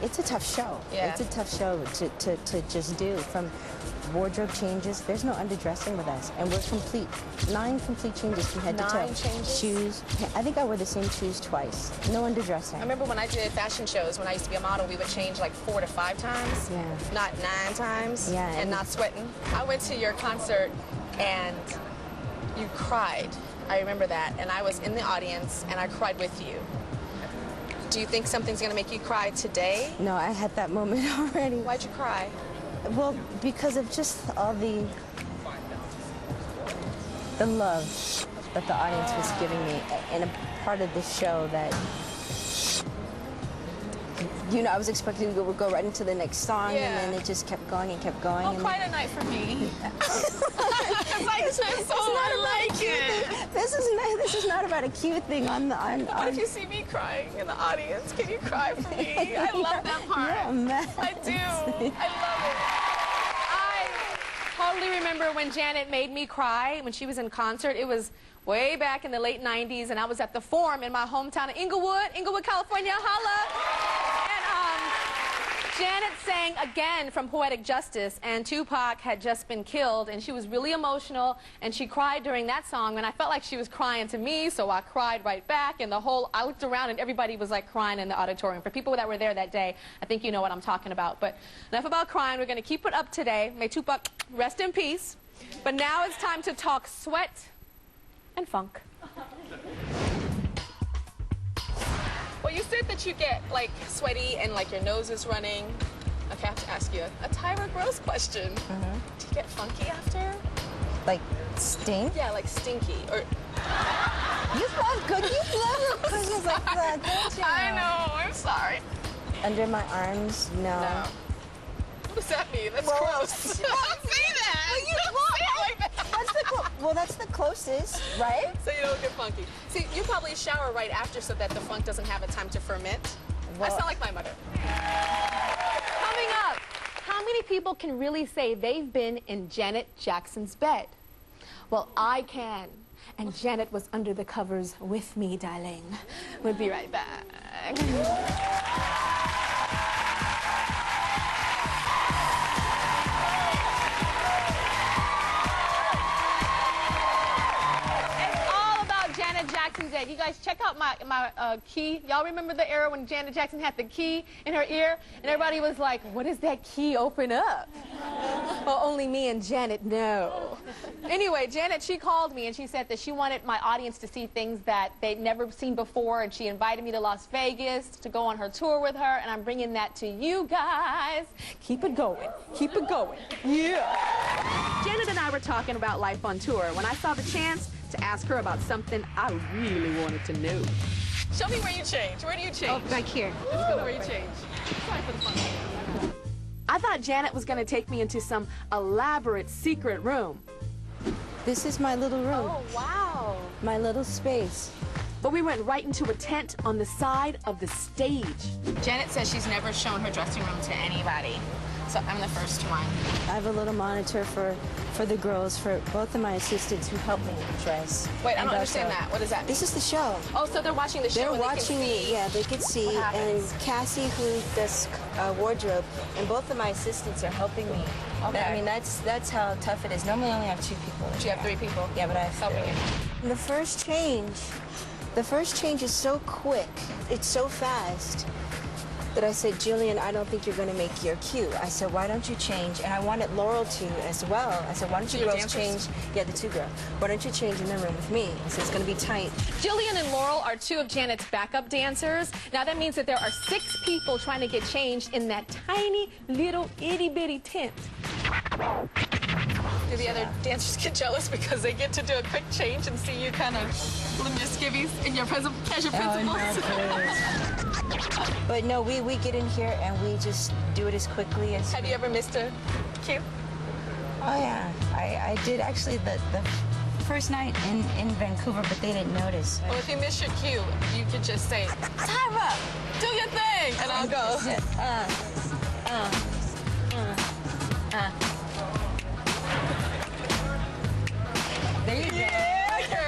it's a tough show. Yeah. It's a tough show to just do. From wardrobe changes, there's no underdressing with us, and we're complete. 9 complete changes from head to toe. 9 changes? Shoes. I think I wore the same shoes twice. No underdressing. I remember when I did fashion shows, when I used to be a model, we would change like 4 to 5 times. Yeah. Not 9 times. Yeah. And not sweating. I went to your concert and you cried. I remember that. And I was in the audience and I cried with you. Do you think something's going to make you cry today? No, I had that moment already. Why'd you cry? Well, because of just all the love that the audience was giving me in a part of the show that, you know, I was expecting to go right into the next song, Yeah. and then it just kept going and kept going. Oh, cry tonight for me. This is not about a cute thing on the. What if you see me crying in the audience? Can you cry for me? I love that part. You're a mess. I do. I love it. I totally remember when Janet made me cry when she was in concert. It was way back in the late 90s, and I was at the Forum in my hometown of Inglewood, California. Holla. And Janet sang again from Poetic Justice, and Tupac had just been killed, and she was really emotional, and she cried during that song, and I felt like she was crying to me, so I cried right back, and I looked around, and everybody was like crying in the auditorium. For people that were there that day, I think you know what I'm talking about. But enough about crying. We're going to keep it up today. May Tupac rest in peace. But now it's time to talk sweat and funk. Well, you said that you get, like, sweaty and, like, your nose is running. Okay, I have to ask you a Tyra Gross question. Mm-hmm. Do you get funky after? Like stink? Yeah, like stinky. Or You love good. You love questions like that, don't you? I know. I'm sorry. Under my arms, no. No. What does that mean? That's Well, gross. Don't say that. Well, you Don't say it like that. That's the closest, right? So you don't get funky. See, you probably shower right after so that the funk doesn't have a time to ferment. I Well, sound like my mother. Coming up, how many people can really say they've been in Janet Jackson's bed? Well, I can. And Janet was under the covers with me, darling. We'll be right back. Jackson's egg. You guys check out my key. Y'all remember the era when Janet Jackson had the key in her ear and everybody was like, what does that key open up? Well, only me and Janet know. Anyway, Janet, she called me and she said that she wanted my audience to see things that they'd never seen before, and she invited me to Las Vegas to go on her tour with her, and I'm bringing that to you guys. Keep it going. Keep it going. Yeah. Janet and I were talking about life on tour when I saw the chance to ask her about something I really wanted to know. Show me where you change. Where do you change? Oh, back here. Let's go where you change. Sorry for the fun. I thought Janet was going to take me into some elaborate secret room. This is my little room. Oh, wow. My little space. But we went right into a tent on the side of the stage. Janet says she's never shown her dressing room to anybody. So I'm the first one. I have a little monitor for the girls, for both of my assistants who help me dress. Wait, I don't understand that. What does that mean? This is the show. Oh, so they're watching the show. They're and watching they can see. Yeah, they can see. What And happens? Cassie, who does wardrobe, and both of my assistants are helping me. Okay. I mean, that's how tough it is. Normally, I only have 2 people. Do you have 3 people? Yeah, but I have helping 3. you. The first change is so quick. It's so fast that I said, Jillian, I don't think you're going to make your cue. I said, why don't you change? And I wanted Laurel to as well. I said, why don't you Your girls dancers? change? Yeah, the 2 girls. Why don't you change in the room with me? I said, it's going to be tight. Jillian and Laurel are 2 of Janet's backup dancers. Now that means that there are 6 people trying to get changed in that tiny little itty bitty tent. Do the other dancers get jealous because they get to do a quick change and see you kind of bloom your skivvies in your pleasure principles? But no, we get in here and we just do it as quickly as... Have you ever missed a cue? Oh, yeah. I did actually the first night in Vancouver, but they didn't notice. Well, if you miss your cue, you could just say, Tyra, do your thing, and I'll go. There you go. Yeah, girl.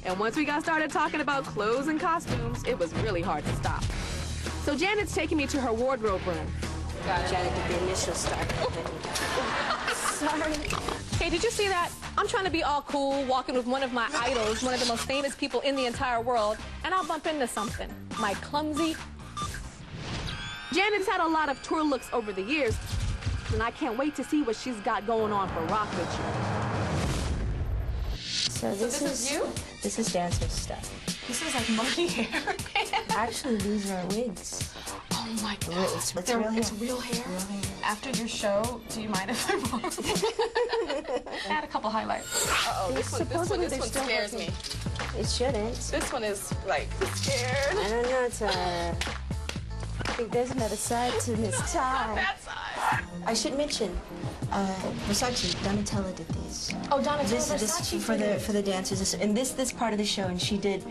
And once we got started talking about clothes and costumes, it was really hard to stop. So Janet's taking me to her wardrobe room. Janet did the initial start. Sorry. Hey, did you see that? I'm trying to be all cool, walking with one of my idols, one of the most famous people in the entire world, and I'll bump into something. My clumsy... Janet's had a lot of tour looks over the years, and I can't wait to see what she's got going on for Rock With You. So this is you? This is dancer stuff. This is like monkey hair. Actually, these are wigs. Oh my God. It's real hair. It's real hair? Real hair. After your show, do you mind if I borrow? Add a couple highlights. Uh-oh, this one scares me. It shouldn't. This one is, like, scared. I don't know, Tyra. I think there's another side to Miss Ty. That side. I should mention, Versace, Donatella did these. Oh, Donatella This for the dancers, and this part of the show, and she did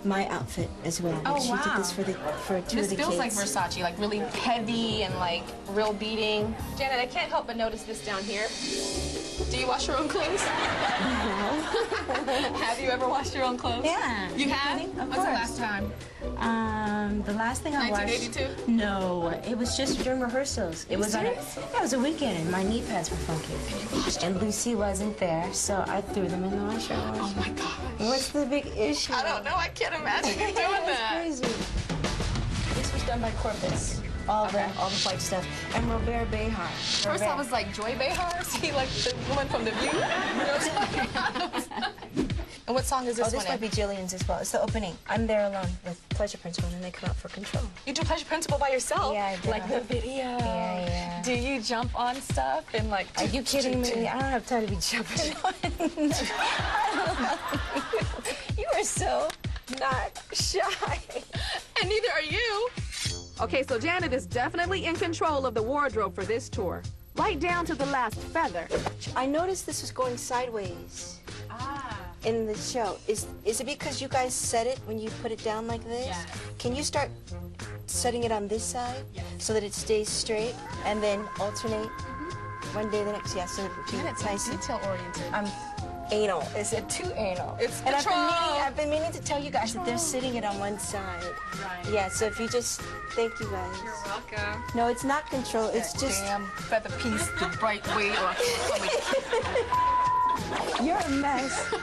my outfit as well. Oh, she did this for two of the kids. This feels like Versace, like really heavy and like real beating. Janet, I can't help but notice this down here. Do you wash your own clothes? No. Have you ever washed your own clothes? Yeah. You have? Of When's course. the last time? The last thing I watched. 1982? No, it was just during rehearsals. It was serious? it was a weekend, and my knee pads were funky. And Lucy wasn't there, so I threw them in the washer. Oh my gosh. What's the big issue? I don't know. I can't imagine you doing that. That's crazy. This was done by Corpus. All the white stuff. And Robert Behar. First I was like, Joy Behar? See, like the woman from The View? You know what I'm talking about? And what song is this one this might be Jillian's as well. It's the opening. I'm there alone with Pleasure Principle, and then they come out for Control. You do Pleasure Principle by yourself? Yeah, I do. Like the video? Yeah. Do you jump on stuff and like... Are you kidding me? I don't have time to be jumping on. You are so not shy. And neither are you. Okay, so Janet is definitely in control of the wardrobe for this tour. Right down to the last feather. I noticed this was going sideways in the show. Is it because you guys set it when you put it down like this? Yes. Can you start setting it on this side so that it stays straight and then alternate one day the next? Yeah, so Janet's nice, detail-oriented. I'm anal. Is it too anal? It's and control. I've been meaning to tell you guys that they're sitting it on one side. Right. Yeah, so if you just, thank you guys. You're welcome. No, it's not control, it's just... Damn feather piece the right way or... You're a mess.